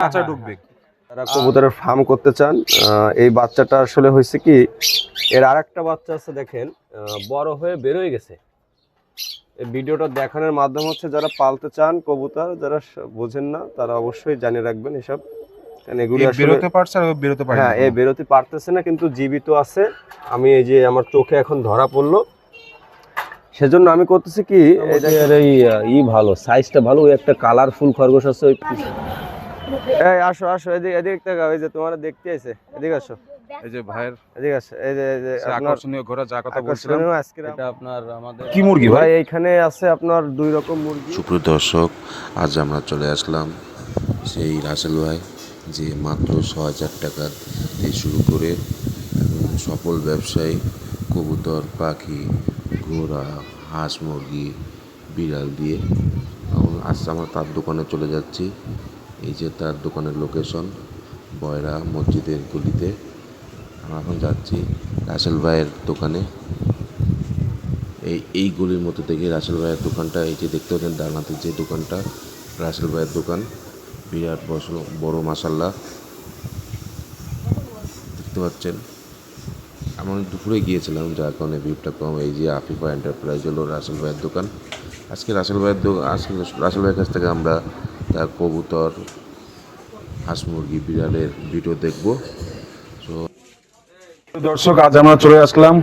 বাচ্চা ঢুকবে। যারা কবুতরের ফার্ম করতে চান, এই বাচ্চাটা আসলে হয়েছে কি, এর আরেকটা বাচ্চা আছে দেখেন, বড় হয়ে বের হয়ে গেছে। এই ভিডিওটা দেখানোর মাধ্যম হচ্ছে যারা পালতে চান কবুতর, যারা বোঝেন না তারা অবশ্যই জানিয়ে রাখবেন এসব। কারণ এগুলি আসলে বেরোতে পারছে আর বেরোতে পারে না। হ্যাঁ, এই বেরোতে পারতেছে না কিন্তু জীবিত আছে। আমি এই যে আমার চোখে এখন ধরা পড়লো, সেজন্য আমি করতেছি কি, এই ভালো সাইজটা ভালো, ওই একটা কালারফুল খরগোশ আছে ওই পিছনে। এই আসো আসো, এদিকে এদিকে তাকাও, এই যে তোমার দেখতে আইছে, এদিকে আসো। এই যে ভাইয়ের এদিকে আসো, এই যে আপনার আকর্ষণীয় ঘোড়া, যা কথা বলছিলাম। আজকে এটা আপনার আমাদের কি মুরগি ভাই? এইখানে আছে আপনার দুই রকম মুরগি। সুপ্রিয় দর্শক, আজ আমরা চলে আসলাম সেই রাসেল ভাই, যে মাত্র ৬,০০০ টাকা দিয়ে শুরু করে সফল ব্যবসায়ী, কবুতর, পাখি, ঘোড়া, হাঁস, মুরগি, বিড়াল দিয়ে। আজ আমরা তার দোকানে চলে যাচ্ছি। এই যে তার দোকানের লোকেশন, বয়রা মসজিদের গলিতে। আমরা এখন যাচ্ছি রাসেল ভাইয়ের দোকানে। এই গলির মধ্যে থেকে রাসেল ভাইয়ের দোকানটা, এই যে দেখতে পাচ্ছেন ডানাতে যে দোকানটা, রাসেল ভাইয়ের দোকান। বিরাট বড় মাশাআল্লাহ দেখতে পাচ্ছেন। আমরা দুপুরে গিয়েছিলাম, যার কারণে ভিড়টা কম। এই যে আফিফা এন্টারপ্রাইজ হলো রাসেল ভাইয়ের দোকান। আজকে রাসেল ভাইয়ের কাছ থেকে আমরা তার কবুতর, হাঁস, মুরগি, বিড়ালের ভিডিও দেখব। তো দর্শক, আজ আমরা চলে আসলাম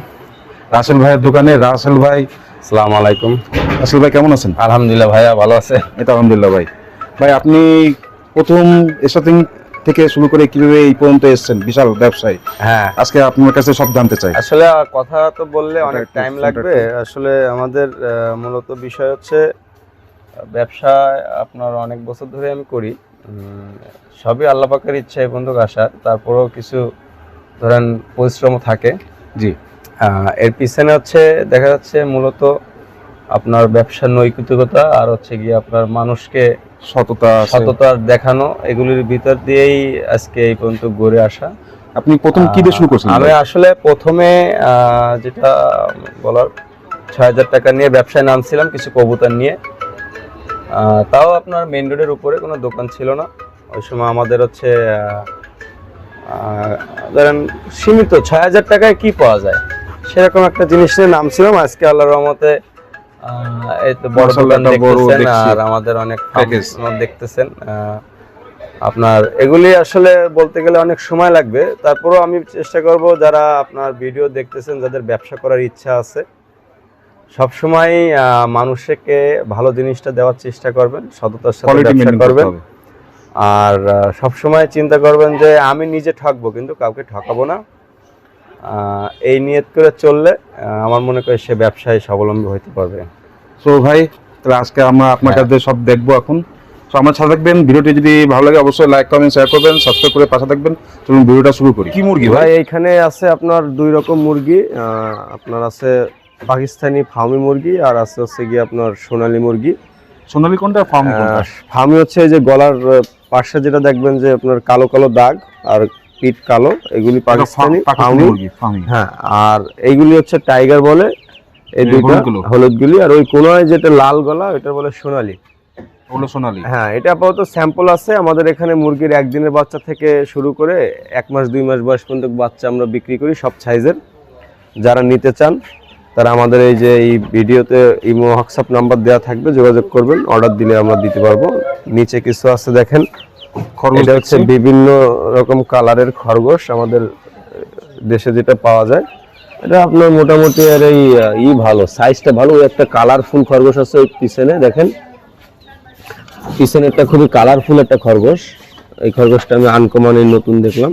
রাসেল ভাইয়ের দোকানে। রাসেল ভাই, আসসালামু আলাইকুম। রাসেল ভাই কেমন আছেন? আলহামদুলিল্লাহ ভাইয়া, ভালো আছে? এই তো আলহামদুলিল্লাহ ভাই। ভাই, আপনি প্রথম স্টার্টিং থেকে শুরু করে কিভাবে এই পর্যন্ত এসেছেন, বিশাল ব্যবসায়ী। হ্যাঁ, আজকে আপনার কাছে সব জানতে চাই। আসলে কথা তো বললে অনেক টাইম লাগবে। আসলে আমাদের মূলত বিষয় হচ্ছে ব্যবসায় আপনার অনেক বছর ধরে আমি করি। সবই আল্লাহ পাকের ইচ্ছা এই বন্ধুক আসার, তারপরেও কিছু ধরেন পরিশ্রম থাকে। জি। এর পিছনে হচ্ছে দেখা যাচ্ছে মূলত আপনার ব্যবসার নৈতিকতা, আর হচ্ছে গিয়ে আপনার মানুষকে সততা দেখানো, এগুলির ভিতর দিয়েই আজকে এই পর্যন্ত গড়ে আসা। আপনি প্রথম কি দিয়ে শুরু করছেন? আমি আসলে প্রথমে যেটা বলার, ৬,০০০ টাকা নিয়ে ব্যবসায় নামছিলাম কিছু কবুতর নিয়ে। তাও আপনার মেইন রোডের উপরে কোনো দোকান ছিল না ওই সময়। আমাদের হচ্ছে ধরেন সীমিত ৬,০০০ টাকায় কি পাওয়া যায় সেরকম একটা জিনিস নিয়ে নামছিলাম। আজকে আল্লাহর রহমতে এই তো বড় দোকান দেখতেছেন, আর আমাদের অনেক প্যাকেজ দেখতেছেন। আপনার এগুলি আসলে বলতে গেলে অনেক সময় লাগবে, তারপরেও আমি চেষ্টা করব যারা আপনার ভিডিও দেখতেছেন, যাদের ব্যবসা করার ইচ্ছা আছে, সবসময় মানুষকে ভালো জিনিসটা দেওয়ার চেষ্টা করবেন, সততার সাথে ব্যবসা করবেন। আর সবসময় চিন্তা করবেন যে আমি নিজে ঠকবো কিন্তু কাউকে ঠকাবো না। এই নিয়ত করে চললে আমার মনে করি সে ব্যবসায় স্বাবলম্বী হতে পারবে। তো ভাই, তাহলে আজকে আমরা আপনার কাছে সব দেখবো এখন। তো আমার সাথে থাকবেন। ভিডিওটি যদি ভালো লাগে অবশ্যই লাইক, কমেন্ট, শেয়ার করবেন, সাবস্ক্রাইব করে পাশে থাকবেন। চলুন ভিডিওটা শুরু করি। কি মুরগি ভাই? এইখানে আছে আপনার দুই রকম মুরগি। আপনার আছে পাকিস্তানি ফার্মি মুরগি, আর আছে হচ্ছে গিয়ে আপনার সোনালী মুরগি। সোনালী কোনটা, ফার্মি কোনটা? ফার্মি হচ্ছে যে গলার পাশে যেটা দেখবেন যে আপনার কালো কালো দাগ আর পিঠ কালো, এগুলি পাকিস্তানি মুরগি। হ্যাঁ, আর এইগুলি হচ্ছে টাইগার বলে, এই দুইটা হলুদগুলি। আর ওই কোনায় যেটা লাল গলা ওটা বলে সোনালী। সোনালী, হ্যাঁ, এটা আপাতত স্যাম্পল আছে আমাদের এখানে। মুরগির একদিনের বাচ্চা থেকে শুরু করে 1 মাস 2 মাস বয়স পর্যন্ত বাচ্চা আমরা বিক্রি করি সব সাইজের। যারা নিতে চান তারা আমাদের এই যে এই ভিডিওতে ইমো হোয়াটসঅ্যাপ নাম্বার দেওয়া থাকবে, যোগাযোগ করবেন, অর্ডার দিলে আমরা দিতে পারবো। নিচে কিছু আছে দেখেন, এটা হচ্ছে বিভিন্ন রকম কালারের খরগোশ আমাদের দেশে যেটা পাওয়া যায়। এটা আপনার মোটামুটি আর এই ভালো সাইজটা ভালো, ওই একটা কালারফুল খরগোশ আছে ওই পিছনে দেখেন, পিছনে একটা খুবই কালারফুল একটা খরগোশ। এই খরগোশটা আমি আনকমনে নতুন দেখলাম।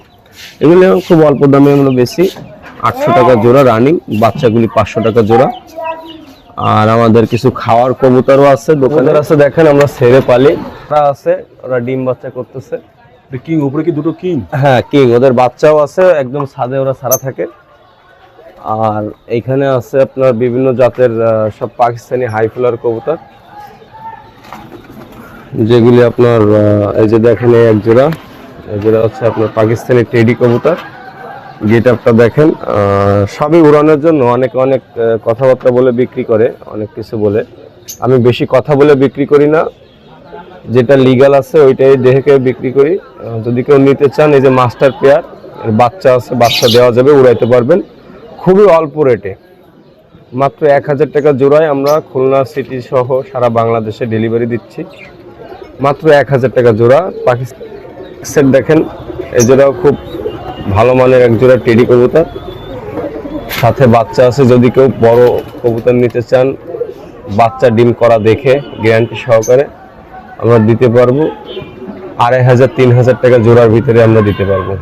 এগুলো খুব অল্প দামে আমরা বেশি, 800 টাকা জোড়া রানিং, বাচ্চাগুলি 500 টাকা জোড়া। আর আমাদের কিছু খাওয়ার কবুতরও আছে দোকানের আছে দেখেন, আমরা ছেড়ে পালি আছে, ওরা ডিম বাচ্চা করতেছে। কিং উপরে কি দুটো কিং? হ্যাঁ, কিং, ওদের বাচ্চাও আছে, একদম ছাদে ওরা ছাড়া থাকে। আর এইখানে আছে আপনার বিভিন্ন জাতের সব পাকিস্তানি হাই ফ্লার কবুতর, যেগুলি আপনার এই যে দেখেন এক জোড়া, এই জোড়া হচ্ছে আপনার পাকিস্তানি টেডি কবুতর। গেট আপটা দেখেন, সবই উড়ানোর জন্য। অনেক কথাবার্তা বলে বিক্রি করে, অনেক কিছু বলে। আমি বেশি কথা বলে বিক্রি করি না, যেটা লিগ্যাল আছে ওইটাই দেখে বিক্রি করি। যদি কেউ নিতে চান, এই যে মাস্টার পেয়ার এর বাচ্চা আছে, বাচ্চা দেওয়া যাবে, উড়াইতে পারবেন খুবই অল্প রেটে, মাত্র 1000 টাকা জোড়ায় আমরা খুলনা সিটি সহ সারা বাংলাদেশে ডেলিভারি দিচ্ছি, মাত্র 1000 টাকা জোড়া। পাকিস্তান দেখেন, এই জোড়াও খুব ভালো মানের এক জোড়া টেডি কবুতর, সাথে বাচ্চা আছে। যদি কেউ বড় কবুতর নিতে চান, বাচ্চা ডিম করা দেখে গ্যারান্টি সহকারে আমরা দিতে পারবো। 2500-3000 টাকা জোড়ার ভিতরে আমরা দিতে পারবো।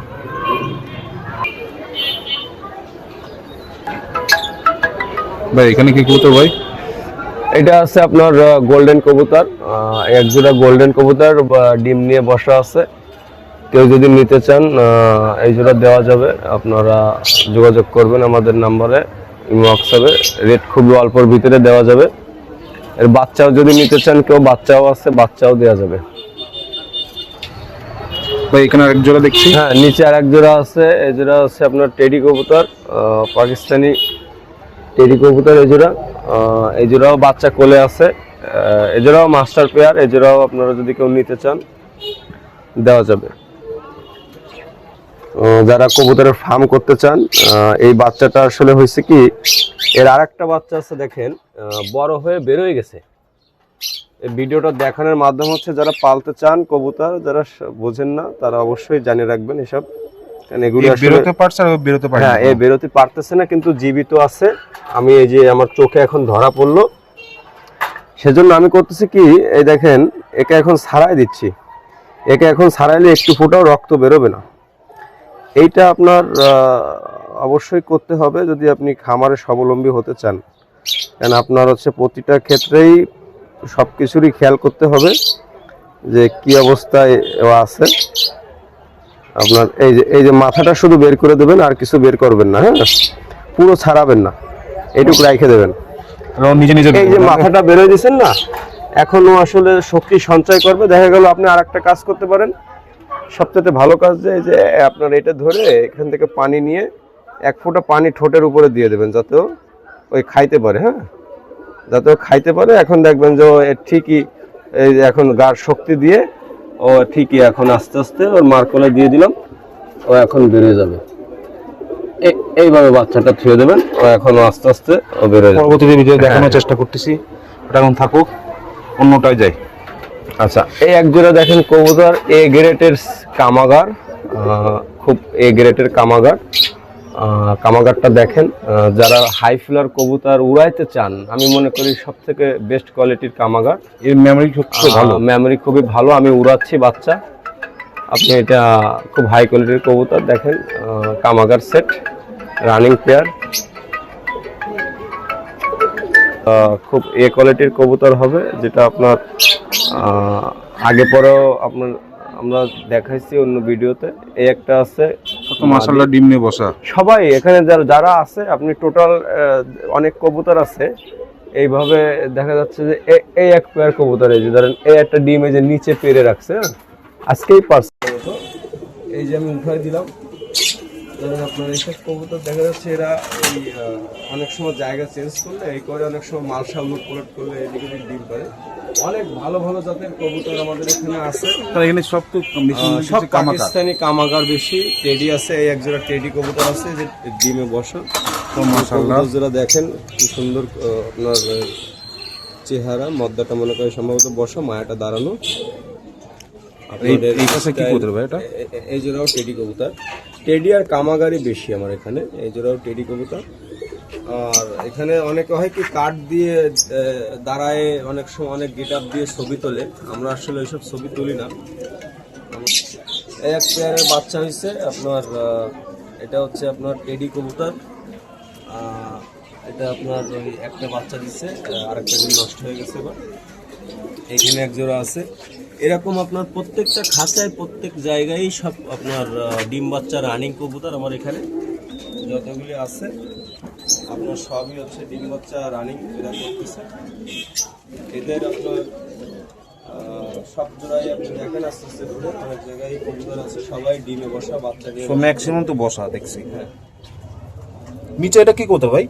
ভাই এখানে কি কবুতর ভাই? এটা আছে আপনার গোল্ডেন কবুতর, এক জোড়া গোল্ডেন কবুতর ডিম নিয়ে বসা আছে। কেউ যদি নিতে চান এই জোড়া দেওয়া যাবে, আপনারা যোগাযোগ করবেন আমাদের নাম্বারে, হোয়াটসঅ্যাপে। রেট খুবই অল্পর ভিতরে দেওয়া যাবে। এর বাচ্চাও যদি নিতে চান কেউ, বাচ্চাও আছে, বাচ্চাও দেওয়া যাবে। ভাই এখানে আরেক জোড়া দেখছি। হ্যাঁ, নিচে আর এক জোড়া আছে, এই জোড়া আছে আপনার টেডি কবুতর, পাকিস্তানি টেডি কবুতর। এই জোড়াও বাচ্চা কোলে আছে, এই জোড়াও মাস্টার পেয়ার। এই জোড়াও আপনারা যদি কেউ নিতে চান দেওয়া যাবে। যারা কবুতরের ফার্ম করতে চান, এই বাচ্চাটা আসলে হয়েছে কি, এর আরেকটা বাচ্চা আছে দেখেন, বড় হয়ে বের হয়ে গেছে। এই ভিডিওটা দেখানোর মাধ্যম হচ্ছে যারা পালতে চান কবুতর, যারা বোঝেন না তারা অবশ্যই জানিয়ে রাখবেন এসব, কারণ এগুলো বেরোতে পারছে আর বেরোতে পারে। হ্যাঁ, এই বেরোতে পারতেছে না কিন্তু জীবিত আছে। আমি এই যে আমার চোখে এখন ধরা পড়লো, সেজন্য আমি করতেছি কি, এই দেখেন একে এখন ছাড়াই দিচ্ছি। একে এখন ছাড়াইলে একটু ফোঁটাও রক্ত বেরোবে না। এইটা আপনার অবশ্যই করতে হবে যদি আপনি খামারে স্বাবলম্বী হতে চান, কারণ আপনার হচ্ছে প্রতিটা ক্ষেত্রেই সব কিছুরই খেয়াল করতে হবে যে কি অবস্থায় আছে। আপনার এই যে মাথাটা শুধু বের করে দেবেন, আর কিছু বের করবেন না। হ্যাঁ, পুরো ছাড়াবেন না, এইটুকু রেখে দেবেন। নিজে নিজে এই যে মাথাটা বেরোয় দিচ্ছেন না, এখনো আসলে শক্তি সঞ্চয় করবে। দেখা গেল আপনি আর একটা কাজ করতে পারেন, সবচেয়ে ভালো কাজ যে আপনার এটা ধরে এখান থেকে পানি নিয়ে 1 ফোঁটা পানি ঠোঁটের উপরে দিয়ে দেবেন, যাতে ওই খাইতে পারে। হ্যাঁ, যাতে ও খাইতে পারে। এখন দেখবেন যে ও ঠিকই এই যে এখন গার শক্তি দিয়ে ও ঠিকই এখন আস্তে আস্তে ওর মার কোলে দিয়ে দিলাম, ও এখন বেরিয়ে যাবে। এইভাবে বাচ্চাটা থুয়ে দেবেন, ও এখন আস্তে আস্তে ও বেরিয়ে যাবে। পরবর্তীতে ভিডিও দেখানোর চেষ্টা করতেছি, এটা এখন থাকুক, অন্যটাই যাই। আচ্ছা, এই এক জোড়া দেখেন কবুতর, এ গ্রেটের কামাগার, খুব এ গ্রেটের কামাগার। কামাগারটা দেখেন, যারা হাই ফ্লার কবুতর উড়াইতে চান, আমি মনে করি সব থেকে বেস্ট কোয়ালিটির কামাগার। এর মেমোরি সত্যি ভালো, মেমোরি খুবই ভালো। আমি উড়াচ্ছি বাচ্চা, আপনি এটা খুব হাই কোয়ালিটির কবুতর দেখেন। কামাগার সেট, রানিং পেয়ার, খুব এ কোয়ালিটির কবুতর হবে, যেটা আপনার আগে পরেও আপনার আমরা দেখাইছি অন্য ভিডিওতে। এই একটা আছে, মাশাআল্লাহ ডিম নিয়ে বসা। সবাই এখানে যারা আছে, আপনি টোটাল অনেক কবুতর আছে এইভাবে দেখা যাচ্ছে যে এই এক পেয়ার কবুতর, এই যে ধরেন এই একটা ডিম এই যে নিচে পেরে রাখছে, আজকেই পারছে। এই যে আমি উঠাই দিলাম, আপনার এইসব কবুতর দেখা যাচ্ছে এরা অনেক সময় জায়গা চেঞ্জ করলে এই করে, অনেক সময় মালসা উলট পালট করলে এদিকে ডিম পারে। অনেক ভালো ভালো জাতের কবুতর আমাদের এখানে আছে। এখানে সব তো সব পাকিস্তানি কামাগার বেশি। টেডি আছে, এই একজোড়া টেডি কবুতর আছে যে ডিমে বসা। তো মাশাআল্লাহ কবুতররা দেখেন কি সুন্দর, আপনার চেহারা, মদ্দাটা মনে করে সম্ভবত বসা, মায়াটা দাঁড়ানো। এই পাশে কি কবুতর ভাই? এটা এই জোড়াও টেডি কবুতর। টেডি আর কামাগারই বেশি আমার এখানে। এই জোড়াও টেডি কবুতর। আর এখানে অনেকে হয় কি কাঠ দিয়ে দাঁড়ায়, অনেক সময় অনেক গেট আপ দিয়ে ছবি তোলে, আমরা আসলে ওইসব ছবি তুলি না। এই এক পেয়ারের বাচ্চা হয়েছে আপনার, এটা হচ্ছে আপনার টেডি কবুতর। এটা আপনার ওই একটা বাচ্চা দিচ্ছে, আরেকটা দিন নষ্ট হয়ে গেছে। এবার এখানে এক জোড়া আছে। এরকম আপনার প্রত্যেকটা খাঁচায়, প্রত্যেক জায়গায় সব আপনার ডিম বাচ্চা রানিং কবুতর আমার এখানে যতগুলি আছে, আপনার সবই হচ্ছে ডিম বাচ্চা রানিং এরা করতেছে। এদের আপনার সব জোড়াই আপনি দেখেন আস্তে আস্তে ধরে, অনেক জায়গায় কবুতর আছে সবাই ডিমে বসা, বাচ্চা দিয়ে ম্যাক্সিমাম তো বসা দেখছি। হ্যাঁ, নিচে এটা কি কবুতর ভাই?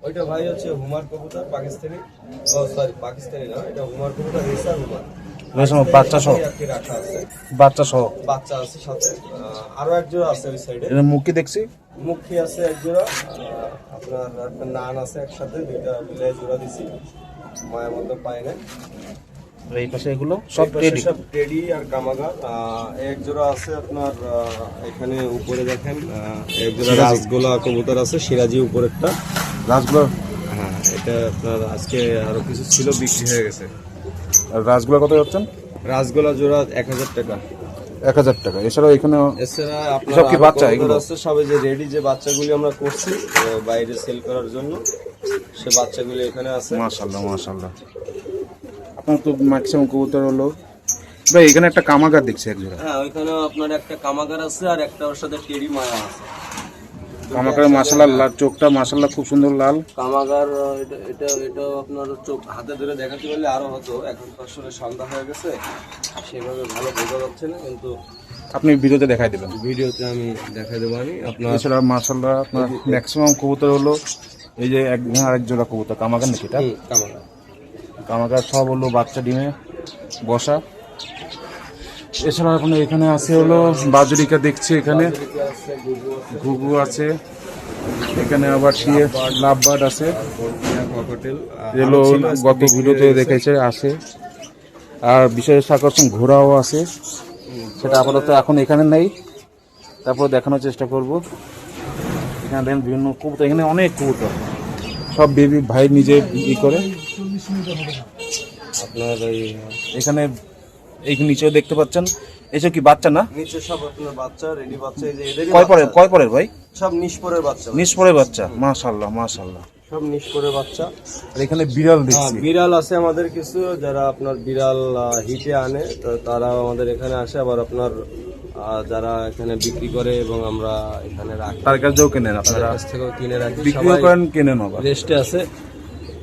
ওইটা ভাই হচ্ছে হুমার কবুতর, পাকিস্তানি। ও সরি, পাকিস্তানি না, এটা হুমার কবুতর, রেসার হুমার। রেশম বাচ্চা সহ, রাখা আছে, বাচ্চা সহ। বাচ্চা আছে সাথে, আরো এক জোড়া আছে ওই সাইডে, এটা মুখি দেখছি, মুখী আছে এক জোড়া, আপনার একটা নান আছে একসাথে, দুইটা মিলে জোড়া দিছি, মায়ের মতো পায় না। এই পাশে এগুলো সব টেডি। সব টেডি আর কামাগার। এক জোড়া আছে আপনার এখানে উপরে দেখেন, এক জোড়া সিরাজি। রাজগোলা কবুতর আছে, সিরাজি উপরেরটা। রাজগুলো, হ্যাঁ, এটা আপনার আজকে আরো কিছু ছিল, বিক্রি হয়ে গেছে। আর রাজগুলো কত যাচ্ছেন? রাজগোলা জোড়া 1000 টাকা। 1000 টাকা। এছাড়াও এখানে এছাড়া আপনার সব কি আরো বাচ্চা কবুতর এগুলো? আছে, সবে যে রেডি যে বাচ্চাগুলি আমরা করছি বাইরে সেল করার জন্য, সে বাচ্চাগুলি এখানে আছে। মাশাআল্লাহ মাশাআল্লাহ। আপনার তো ম্যাক্সিমাম কবুতর হলো ভাই, এখানে একটা কামাগার দেখছি এক জোড়া। হ্যাঁ, ওইখানে আপনার একটা কামাগার আছে আর একটা ওর সাথে টেডি মায়া আছে। কামাগারের মাশাআল্লাহ চোখটা মাশাআল্লাহ খুব সুন্দর লাল। কামাগার এটা আপনার চোখ হাতে ধরে দেখাতে পারলে আরো হতো, এখন তো আসলে সন্ধ্যা হয়ে গেছে, সেভাবে ভালো বোঝা যাচ্ছে না, কিন্তু আপনি ভিডিওতে দেখাই দেবেন। ভিডিওতে আমি দেখাই দেবো। আমি আপনার এছাড়া মাশাআল্লাহ আপনার ম্যাক্সিমাম কবুতর হলো এই যে আরেক জোড়া কবুতর কামাগার নাকি এটা? কামাগার। কামাগার সব হলো বাচ্চা ডিমে বসা। এছাড়া এখন এখানে আছে হলো বাজরিকা দেখছি, এখানে আছে, গুগু আছে, ঘুঘু আছে, এখানে আবার টিয়ে লাভবার্ড আছে, ককটেল, এগুলো গত ভিডিওতে দেখেছে আছে। আর বিশেষ আকর্ষণ ঘোড়াও আছে, সেটা আপাতত এখন এখানে নেই, তারপর দেখানোর চেষ্টা করব। এখানে দেখেন বিভিন্ন কবুতর, এখানে অনেক কবুতর, সব বেবি ভাই নিজে ই করে। আপনার এই এখানে এই নিচেও দেখতে পাচ্ছেন, এসব কি বাচ্চা না? নিচে সব আপনার বাচ্চা, রেডি বাচ্চা, এই যে এদেরই কয় পরের ভাই? সব নিষ্পরের বাচ্চা, নিষ্পরের বাচ্চা। মাশাআল্লাহ মাশাআল্লাহ। সব নিষ্পরের বাচ্চা। আর এখানে বিড়াল দেখছি। বিড়াল আছে আমাদের কিছু, যারা আপনার বিড়াল হিটে আনে তো তারা আমাদের এখানে আসে, আবার আপনার যারা এখানে বিক্রি করে এবং আমরা এখানে রাখি, তার কাছেও কেনেন তাদের আপনারা? কাছ থেকেও কিনে রাখি। বিক্রিও করেন, কেনেন আবার? রেস্টে আছে।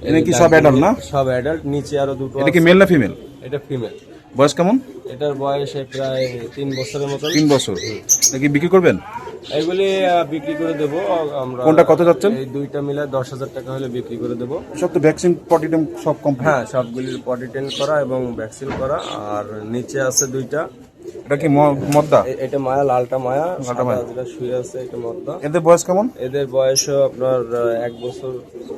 এটা কি সব অ্যাডাল্ট না? সব অ্যাডাল্ট। নিচে আরো দুটো এটা কি আছে। মেল না ফিমেল? এটা ফিমেল। বয়স কেমন? এটার বয়স প্রায় 3 বছরের মতো। 3 বছর। এটা কি বিক্রি করবেন? এগুলি বিক্রি করে দেব আমরা। কোনটা কত যাচ্ছেন? এই দুইটা মিলে 10,000 টাকা হলে বিক্রি করে দেব। সব তো ভ্যাকসিন পটিডম সব কমপ্লিট? হ্যাঁ, সবগুলির পটি টেন করা এবং ভ্যাকসিন করা। আর নিচে আছে দুইটা। এটা কি মদ্দা? এটা মায়া, লালটা মায়া, লালটা মায়া। যেটা শুয়ে আছে এটা মদ্দা। এদের বয়স কেমন? এদের বয়সও আপনার 1 বছর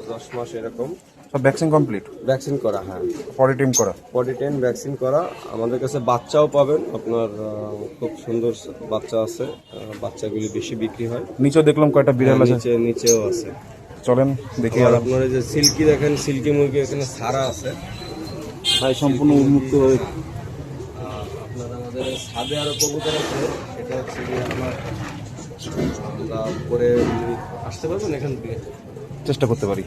10 মাস এরকম। সব ভ্যাকসিন কমপ্লিট? ভ্যাকসিন করা, হ্যাঁ, পটিডম করা? পটি টেন ভ্যাকসিন করা। আমাদের কাছে বাচ্চাও পাবেন আপনার, খুব সুন্দর বাচ্চা আছে, বাচ্চাগুলি বেশি বিক্রি হয়। নিচেও দেখলাম কয়টা বিড়াল আছে। নিচেও আছে। চলেন দেখি। আর আপনার এই যে সিল্কি দেখেন, সিল্কি মুরগি এখানে সারা আছে। ভাই সম্পূর্ণ উন্মুক্ত হয়ে আপনার আমাদের ছাদে আরো কবুতর আছে, সেটা হচ্ছে কি আপনার আমরা উপরে আসতে পারবেন, এখান থেকে চেষ্টা করতে পারি।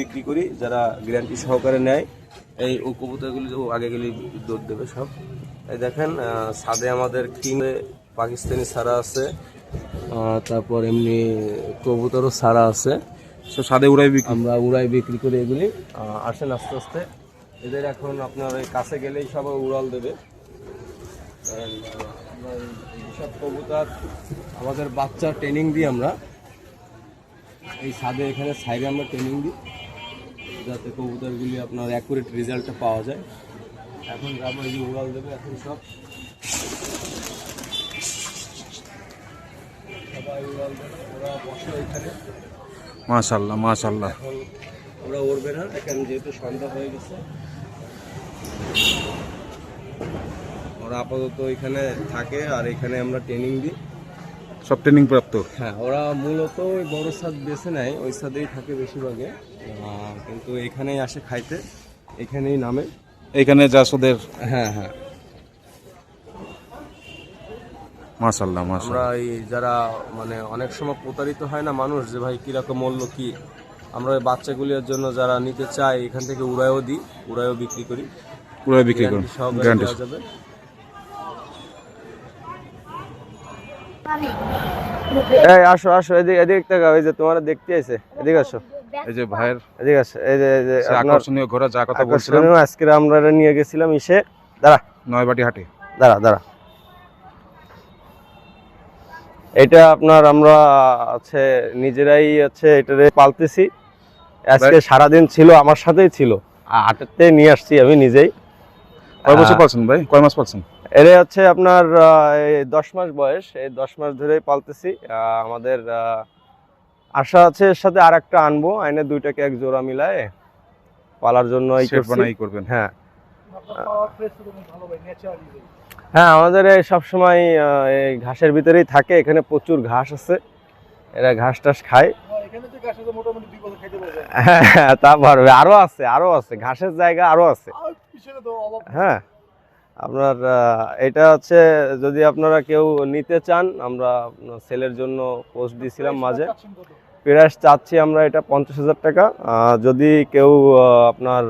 বিক্রি করি, যারা গ্যারান্টি সহকারে নেয়। এই ও কবুতরগুলি আগে গেলে দুধ দেবে সব। এই দেখেন ছাদে আমাদের কিং পাকিস্তানি সারা আছে, তারপর এমনি কবুতরও সারা আছে। তো সাদে উড়াই বিক্রি? আমরা উড়াই বিক্রি করি এগুলি। আসেন আস্তে আস্তে। এদের এখন আপনার এই কাছে গেলেই সব উড়াল দেবে। সব কবুতর আমাদের বাচ্চা ট্রেনিং দিই আমরা এই ছাদে, এখানে সাইডে আমরা ট্রেনিং দিই, যাতে কবুতরগুলি আপনার অ্যাকুরেট রেজাল্টটা পাওয়া যায়। এখন যাবো, এই যে উড়াল দেবে এখন সব, সবাই উড়াল দেবে। ওরা বসে এখানে। মাশাআল্লাহ মাশাআল্লাহ। এখন ওরা উড়বে না, এখন যেহেতু সন্ধ্যা হয়ে গেছে। ওরা আপাতত এখানে থাকে আর এখানে আমরা ট্রেনিং দিই। সব ট্রেনিং প্রাপ্ত? হ্যাঁ, ওরা মূলত ওই বড় ছাদ বেছে নেয়, ওই ছাদেই থাকে বেশিরভাগে, কিন্তু এখানেই আসে খাইতে, এখানেই নামে। এখানে যা ওদের? হ্যাঁ হ্যাঁ। মাশাআল্লাহ মাশাআল্লাহ। আমরা এই যারা মানে অনেক সময় প্রতারিত হয় না মানুষ, যে ভাই কিরকম মূল্য কি, আমরা ওই বাচ্চাগুলির জন্য যারা নিতে চায় এখান থেকে উড়াইও দিই, উড়াইও বিক্রি করি। উড়াই বিক্রি করুন? গ্যারান্টি সহকারে গ্যারান্টি। দেওয়া যাবে। এই আসো আসো, এদিকে এদিক থেকে, ওই যে তোমার দেখতে আছে, এদিকে আসো। এই যে ভাইয়ের এদিকে আসো। এই যে আপনার আকর্ষণীয় ঘোড়া, যা কথা বলছিলাম, আকর্ষণীয়, আজকে আমরা নিয়ে গেছিলাম ইসে। দাঁড়া, নয়বাটি হাটে। দাঁড়া দাঁড়া। এটা আপনার আমরা আছে নিজেরাই আছে এটারে পালতেছি। আজকে সারাদিন ছিল, আমার সাথেই ছিল, হাটেতে নিয়ে আসছি আমি নিজেই। কয় বছর পালছেন ভাই, কয় মাস পালছেন? এর হচ্ছে আপনার এই 10 মাস বয়স, এই 10 মাস ধরেই পালতেছি। আমাদের আশা আছে এর সাথে আর একটা আনবো, আইনে দুইটাকে এক জোড়া মিলায় পালার জন্য করবেন। হ্যাঁ হ্যাঁ, আমাদের এই সবসময় এই ঘাসের ভিতরেই থাকে, এখানে প্রচুর ঘাস আছে, এরা ঘাস টাস খায়। হ্যাঁ তা পারবে, আরো আছে ঘাসের জায়গা আরো আছে। হ্যাঁ আপনার এটা হচ্ছে যদি আপনারা কেউ নিতে চান, আমরা সেলের জন্য পোস্ট দিয়েছিলাম মাঝে, প্রাইস চাচ্ছি আমরা এটা 50,000 টাকা। যদি কেউ আপনার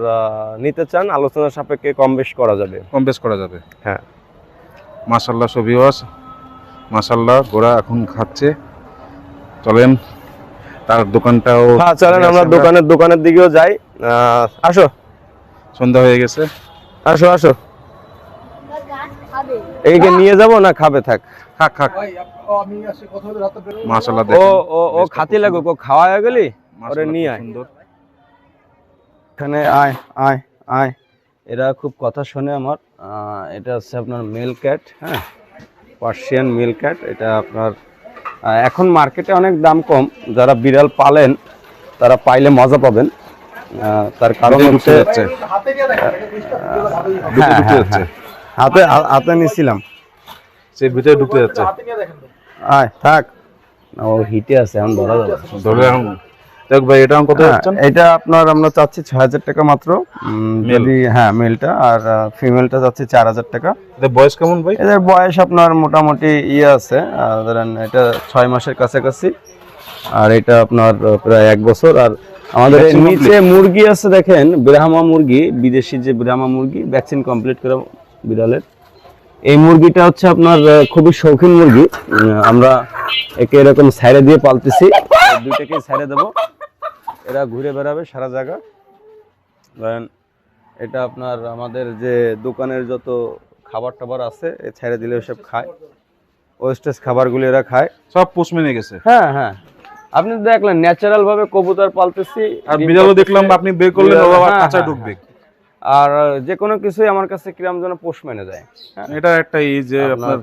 নিতে চান আলোচনা সাপেক্ষে কম বেশ করা যাবে। হ্যাঁ মাশাআল্লাহ সবিওয়াস, মাশাআল্লাহ ঘোড়া এখন খাচ্ছে। চলেন তার দোকানটাও, হ্যাঁ চলেন আমরা দোকানের দিকেও যাই। আসো, সন্ধ্যা হয়ে গেছে, আসো। এইকে নিয়ে যাব না খাবে? থাক খাক। মাশাআল্লাহ ও খাতি লাগুক, ও খাওয়া হয়ে গেলি ওরে নিয়ে আয়। এখানে আয়, এরা খুব কথা শোনে আমার। এটা হচ্ছে আপনার মেল ক্যাট, হ্যাঁ পার্সিয়ান মেল ক্যাট। এটা আপনার এখন মার্কেটে অনেক দাম কম, যারা বিড়াল পালেন তারা পাইলে মজা পাবেন। তার কারণ হচ্ছে হাতে নিছিলাম, সে ভিতরে ঢুকতে যাচ্ছে। আয় থাক, ও হিটে আছে, এখন ধরা যাবে। দেখ ভাই এটা কত যাচ্ছেন? এটা আপনার আমরা চাচ্ছি 6,000 টাকা মাত্র যদি, হ্যাঁ মেলটা, আর ফিমেলটা চাচ্ছি 4,000 টাকা। এদের বয়স কেমন ভাই? এদের বয়স আপনার মোটামুটি আছে, ধরেন এটা 6 মাসের কাছাকাছি, আর এটা আপনার প্রায় 1 বছর। আর আমাদের নিচে মুরগি আছে দেখেন, ব্রাহ্মা মুরগি, বিদেশি যে ব্রাহ্মা মুরগি, ভ্যাকসিন কমপ্লিট করা বিড়ালের। এই মুরগিটা হচ্ছে আপনার খুবই শৌখিন মুরগি। আমরা একে এরকম সাইডে দিয়ে পালতেছি, দুইটাকে সাইডে দেবো, এরা ঘুরে বেড়াবে সারা জায়গা। ধরেন এটা আপনার আমাদের যে দোকানের যত খাবার টাবার আছে ছেড়ে দিলে সব খায়, ওয়েস্টেজ খাবারগুলো এরা খায়, সব পোষ মেনে গেছে। হ্যাঁ আপনি দেখলেন ন্যাচারাল ভাবে কবুতর পালতেছি, আর বিড়ালও দেখলাম আপনি বের করলেন, কাঁচা ঢুকবে। আর যে কোনো কিছুই আমার কাছে কিরম যেন পোষ মেনে যায়। এটা একটা এই যে আপনার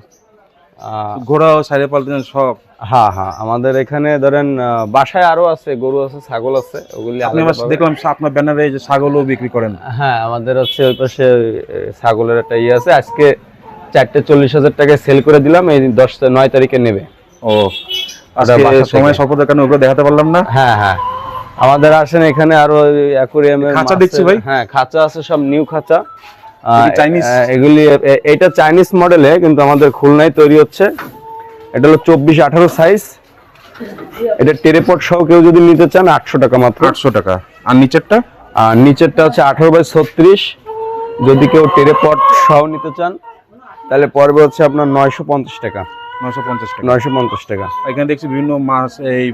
ঘোড়াও সাইডে পালতেছেন সব। হ্যাঁ আমাদের এখানে ধরেন বাসায় আরো আছে, গরু আছে, ছাগল আছে, ওগুলি দেখলাম আপনার ব্যানারে যে ছাগলও বিক্রি করেন। হ্যাঁ আমাদের হচ্ছে ওই পাশে ছাগলের একটা ইয়ে আছে, আজকে 4টে 40,000 টাকায় সেল করে দিলাম, এই 9 তারিখে নেবে। ও সময় স্বল্পতার কারণে ওগুলো দেখাতে পারলাম না। হ্যাঁ আমাদের আসেন এখানে আরো অ্যাকুরিয়ামে খাঁচা দেখছি ভাই। হ্যাঁ খাঁচা আছে, সব নিউ খাঁচা। চাইনিজ এগুলি, এটা চাইনিজ মডেলে, কিন্তু আমাদের খুলনায় তৈরি হচ্ছে। এটা হলো 24-18 সাইজ। এটা টেরেপট সহ কেউ যদি নিতে চান 800 টাকা মাত্র। 800 টাকা। আর নিচেরটা? আর নিচেরটা হচ্ছে 18/36। যদি কেউ টেরেপট সহ নিতে চান তাহলে পড়বে হচ্ছে আপনার 950 টাকা। 950 টাকা। এখানে দেখছি বিভিন্ন মাছ, এই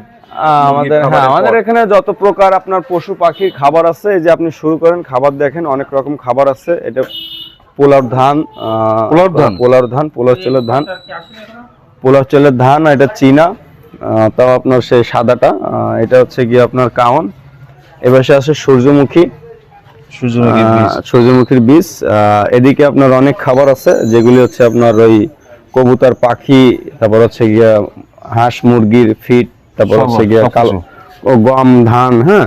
আমাদের এখানে যত প্রকার আপনার পশু পাখির খাবার আছে, এই যে আপনি শুরু করেন খাবার দেখেন, অনেক রকম খাবার আছে। এটা পোলার ধান, পোলার চালের ধান, এটা চীনা, তাও আপনার সেই সাদাটা, এটা হচ্ছে গিয়ে আপনার কাউন। এবার আছে সূর্যমুখীর বীজ। এদিকে আপনার অনেক খাবার আছে, যেগুলি হচ্ছে আপনার ওই কবুতর, পাখি, তারপর হচ্ছে গিয়া হাঁস মুরগির ফিট, তারপর হচ্ছে গিয়া কালো ও গম ধান। হ্যাঁ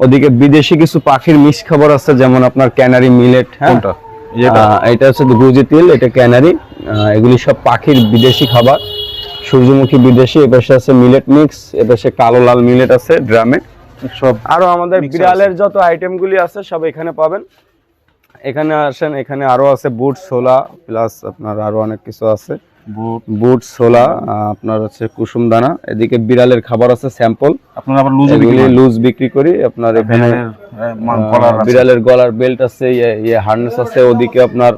ওদিকে বিদেশি কিছু পাখির মিক্স খাবার আছে, যেমন আপনার ক্যানারি মিলেট। হ্যাঁ এটা হচ্ছে গুজি তিল, এটা ক্যানারি। এগুলি সব পাখির বিদেশি খাবার। সূর্যমুখী বিদেশি, এপাশে আছে মিলেট মিক্স, এপাশে কালো লাল মিলেট আছে ড্রামে সব। আরো আমাদের বিড়ালের যত আইটেম গুলি আছে সব এখানে পাবেন। এখানে আসেন, এখানে আরো আছে বুট, ছোলা, প্লাস আপনার আরো অনেক কিছু আছে, বুট, ছোলা, আপনার হচ্ছে কুসুম দানা। এদিকে বিড়ালের খাবার আছে স্যাম্পল, আপনারা আবার লুজ বিক্রি করি। আপনার এখানে বিড়ালের গলার বেল্ট আছে, হার্নেস আছে। ওদিকে আপনার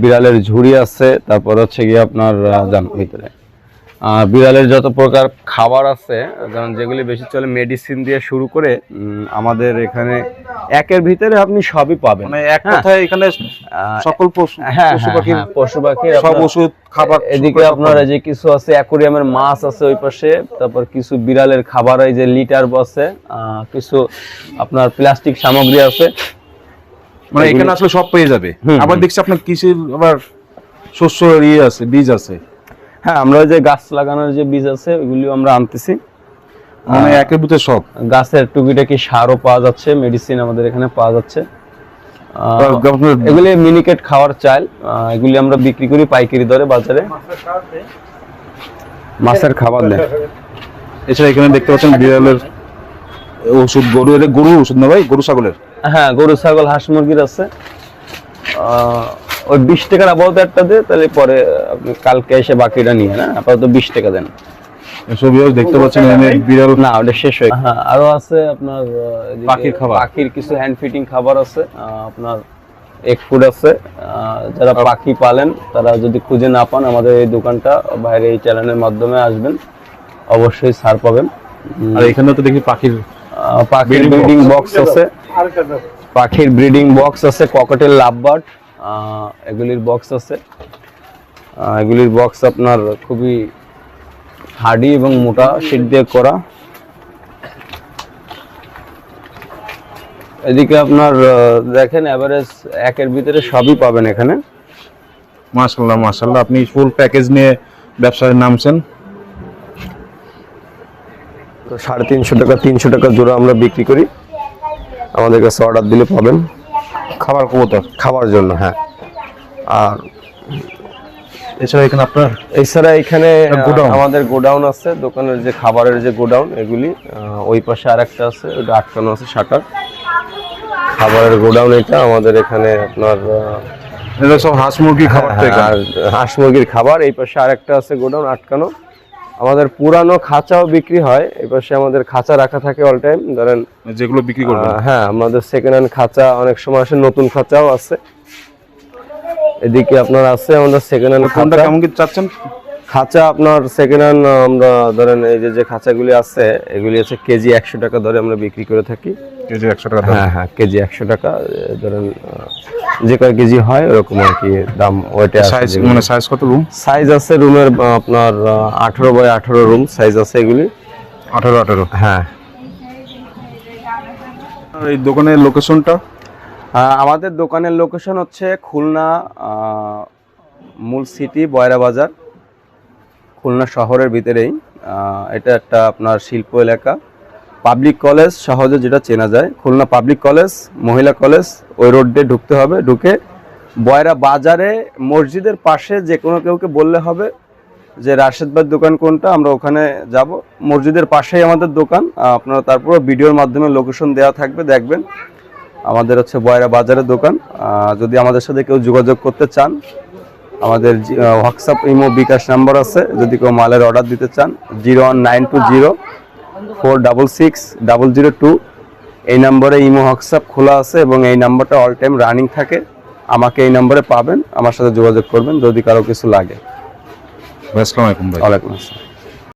বিড়ালের ঝুড়ি আছে, তারপর হচ্ছে গিয়ে আপনার জান ভিতরে বিড়ালের যত প্রকার খাবার আছে, যেমন যেগুলি বেশি চলে মেডিসিন দিয়ে শুরু করে আমাদের এখানে একের ভিতরে আপনি সবই পাবেন। মানে এক কথায় এখানে সকল পশু পাখির সব ওষুধ খাবার। এদিকে আপনার যে কিছু আছে অ্যাকুরিয়ামের মাছ আছে ওই পাশে, তারপর কিছু বিড়ালের খাবার, এই যে লিটার বসে, কিছু আপনার প্লাস্টিক সামগ্রী আছে। মানে এখানে আসলে সব পেয়ে যাবে। আবার দেখছি আপনার কৃষির আবার শস্য আছে, বীজ আছে। হ্যাঁ, আমরা যে গাছ লাগানোর যে বীজ আছে ওইগুলিও আমরা আনতেছি। মানে একের ভিতরে সব গাছের টুকিটাকি সারও পাওয়া যাচ্ছে, মেডিসিন আমাদের এখানে পাওয়া যাচ্ছে। এগুলি মিনিকেট খাওয়ার চাল, এগুলি আমরা বিক্রি করি পাইকারি দরে বাজারে। মাছের খাবার দেয়। এছাড়া এখানে দেখতে পাচ্ছেন বিড়ালের ওষুধ, গরুর ওষুধ না ভাই, গরু ছাগলের? হ্যাঁ, গরু ছাগল হাঁস মুরগির আছে। ওই 20 টাকার আপাতত একটা দিয়ে, তাহলে পরে আপনি কালকে এসে বাকিটা নিয়ে না, আপাতত 20 টাকা দেন। এসব দেখতে পাচ্ছেন বিড়াল না, ওটা শেষ হয়ে। হ্যাঁ, আরো আছে আপনার পাখির খাবার, পাখির কিছু হ্যান্ড ফিটিং খাবার আছে, আপনার এগ ফুড আছে। যারা পাখি পালেন তারা যদি খুঁজে না পান, আমাদের এই দোকানটা বাইরে এই চ্যানেলের মাধ্যমে আসবেন, অবশ্যই ছাড় পাবেন। আর এখানে তো দেখি পাখির ব্রিডিং বক্স আছে, পাখির ব্রিডিং বক্স আছে, ককটেল, লাভবার্ড, এগুলির বক্স আছে। এগুলির বক্স আপনার খুবই হার্ডি এবং মোটা শীট দিয়ে করা। এদিকে আপনার দেখেন এভারেজ একের ভিতরে সবই পাবেন এখানে। মাশাআল্লাহ মাশাআল্লাহ, আপনি ফুল প্যাকেজ নিয়ে ব্যবসায় নামছেন। তো 350 টাকা 300 টাকা জোড়া আমরা বিক্রি করি, আমাদের কাছে অর্ডার দিলে পাবেন। খাবার কবুতর খাবার জন্য, হ্যাঁ। আর এছাড়া এখানে আপনার এখানে গোডাউন, আমাদের গোডাউন আছে, দোকানের যে খাবারের যে গোডাউন, এগুলি ওই পাশে আরেকটা আছে, ওটা আটকানো আছে শাটার। খাবারের গোডাউন এটা আমাদের এখানে আপনার এটা সব হাঁস মুরগির খাবার। আর হাঁস মুরগির খাবার এই পাশে আরেকটা আছে গোডাউন আটকানো। আমাদের পুরানো খাঁচাও বিক্রি হয়, এই পাশে আমাদের খাঁচা রাখা থাকে অল টাইম, ধরেন যেগুলো বিক্রি করবেন। হ্যাঁ, আমাদের সেকেন্ড হ্যান্ড খাঁচা অনেক সময় আসে, নতুন খাঁচাও আছে। এদিকে আপনার আছে আমাদের সেকেন্ড হ্যান্ড কোনটা খাঁচা। কেমন কি চাচ্ছেন? খাঁচা আপনার সেকেন্ড হ্যান্ড আমরা ধরেন এই যে খাঁচাগুলি আছে, এগুলি আছে কেজি 100 টাকা ধরে আমরা বিক্রি করে থাকি। কেজি 100 টাকা? হ্যাঁ হ্যাঁ, কেজি 100 টাকা। ধরেন যে কয় কেজি হয় ওরকম আর কি দাম। ওইটা সাইজ মানে সাইজ কত? রুম সাইজ আছে রুমের আপনার 18 বাই 18 রুম সাইজ আছে এগুলি। 18 হ্যাঁ। এই দোকানের লোকেশনটা? আমাদের দোকানের লোকেশন হচ্ছে খুলনা মূল সিটি, বয়রা বাজার, খুলনা শহরের ভিতরেই। এটা একটা আপনার শিল্প এলাকা, পাবলিক কলেজ সহজে যেটা চেনা যায়, খুলনা পাবলিক কলেজ, মহিলা কলেজ, ওই রোড দিয়ে ঢুকতে হবে। ঢুকে বয়রা বাজারে মসজিদের পাশে যে কোনো কেউকে বললে হবে যে রাশেদ ভাইয়ের দোকান কোনটা, আমরা ওখানে যাব। মসজিদের পাশেই আমাদের দোকান। আপনারা তারপর ভিডিওর মাধ্যমে লোকেশন দেওয়া থাকবে, দেখবেন। আমাদের হচ্ছে বয়রা বাজারের দোকান। যদি আমাদের সাথে কেউ যোগাযোগ করতে চান, আমাদের হোয়াটসঅ্যাপ, ইমো, বিকাশ নাম্বার আছে। যদি কেউ মালের অর্ডার দিতে চান 01920466002, এই নম্বরে ইমো হোয়াটসঅ্যাপ খোলা আছে এবং এই নাম্বারটা অল টাইম রানিং থাকে। আমাকে এই নম্বরে পাবেন, আমার সাথে যোগাযোগ করবেন যদি কারো কিছু লাগে। আসসালামু আলাইকুম ভাই। ওয়ালাইকুম আসসালাম।